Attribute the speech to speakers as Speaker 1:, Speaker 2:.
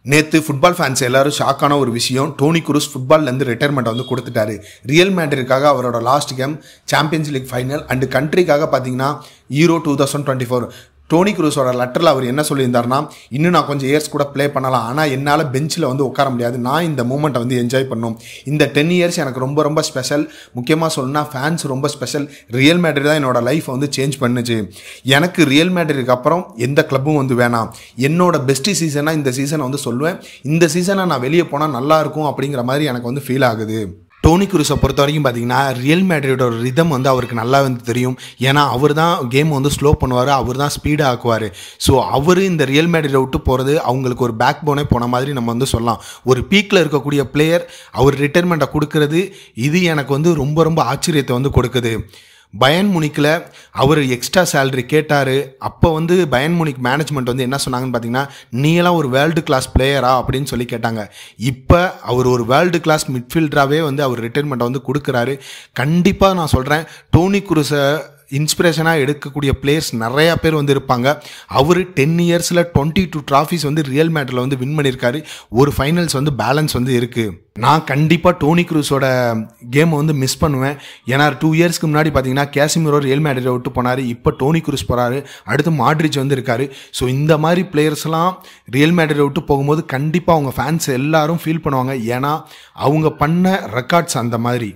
Speaker 1: நேற்று football fans எல்லாரும் ஷாக்கான ஒரு விஷயம், டோனி குரூஸ் ஃபுட்பால்லேருந்து ரிட்டையர்மெண்ட் வந்து கொடுத்துட்டாரு. ரியல் மேட்ரிட்காக அவரோட last game champions league final and கண்ட்ரிக்காக பார்த்தீங்கன்னா ஈரோ 2024 டோனி குரூஸோட லெட்டரில் அவர் என்ன சொல்லியிருந்தாருன்னா, இன்னும் நான் கொஞ்சம் இயர்ஸ் கூட ப்ளே பண்ணலாம், ஆனால் என்னால் பெஞ்சில் வந்து உட்கார முடியாது, நான் இந்த மூமெண்ட்டை வந்து என்ஜாய் பண்ணணும். இந்த 10 இயர்ஸ் எனக்கு ரொம்ப ரொம்ப ஸ்பெஷல். முக்கியமாக சொல்லணும்னா ஃபேன்ஸ் ரொம்ப ஸ்பெஷல். ரியல் மேட்ரிட் தான் என்னோட லைஃப்பை வந்து சேஞ்ச் பண்ணுச்சு. எனக்கு ரியல் மேட்ரிட்க்கு அப்புறம் எந்த கிளப்பும் வந்து வேணாம். என்னோட பெஸ்ட்டு சீசனாக இந்த சீசனை வந்து சொல்லுவேன். இந்த சீசனை நான் வெளியே போனால் நல்லாயிருக்கும் அப்படிங்கிற மாதிரி எனக்கு வந்து ஃபீல் ஆகுது. டோனி குரூஸை பொறுத்த வரைக்கும் பார்த்தீங்கன்னா ரியல் மேட்ரிடோட ரிதம் வந்து அவருக்கு நல்லா வந்து தெரியும். ஏன்னா அவர் தான் கேம் வந்து ஸ்லோ பண்ணுவார், அவர் தான் ஸ்பீடாக ஆக்குவார். ஸோ அவர் இந்த ரியல் மேட்ரிடை விட்டு போகிறது அவங்களுக்கு ஒரு பேக் போனே போன மாதிரி நம்ம வந்து சொல்லலாம். ஒரு பீக்கில் இருக்கக்கூடிய பிளேயர் அவர் ரிட்டையர்மெண்ட்டை கொடுக்கறது இது எனக்கு வந்து ரொம்ப ரொம்ப ஆச்சரியத்தை வந்து கொடுக்குது. பயன் முனிக்கில் அவர் எக்ஸ்ட்ரா சேலரி கேட்டார். அப்போ வந்து பயன் முனிக் மேனேஜ்மெண்ட் வந்து என்ன சொன்னாங்கன்னு பார்த்தீங்கன்னா, நீலாம் ஒரு வேர்ல்டு கிளாஸ் பிளேயரா அப்படின்னு சொல்லி கேட்டாங்க. இப்போ அவர் ஒரு வேர்ல்டு கிளாஸ் மிட்ஃபீல்டராகவே வந்து அவர் ரிட்டைர்மெண்ட்டை வந்து கொடுக்குறாரு. கண்டிப்பாக நான் சொல்கிறேன், டோனி குரூஸை இன்ஸ்பிரேஷனாக எடுக்கக்கூடிய பிளேயர்ஸ் நிறையா பேர் வந்து இருப்பாங்க. அவர் 10 இயர்ஸில் 22 ட்ராஃபிஸ் வந்து ரியல் மேட்ரில் வந்து வின் பண்ணியிருக்காரு. ஒரு ஃபைனல்ஸ் வந்து பேலன்ஸ் வந்து இருக்குது. நான் கண்டிப்பாக டோனி குரூஸோட கேமை வந்து மிஸ் பண்ணுவேன். ஏன்னா 2 இயர்ஸ்க்கு முன்னாடி பார்த்தீங்கன்னா கேசிமிரோ ரியல் மேட்ரிடை விட்டு போனார். இப்போ டோனி குரூஸ் போகிறாரு, அடுத்து மாட்ரிச் வந்து இருக்காரு. ஸோ இந்த மாதிரி பிளேயர்ஸ்லாம் ரியல் மேட்ரிடை விட்டு போகும்போது கண்டிப்பாக அவங்க ஃபேன்ஸ் எல்லாரும் ஃபீல் பண்ணுவாங்க. ஏன்னா அவங்க பண்ண ரெக்கார்ட்ஸ் அந்த மாதிரி.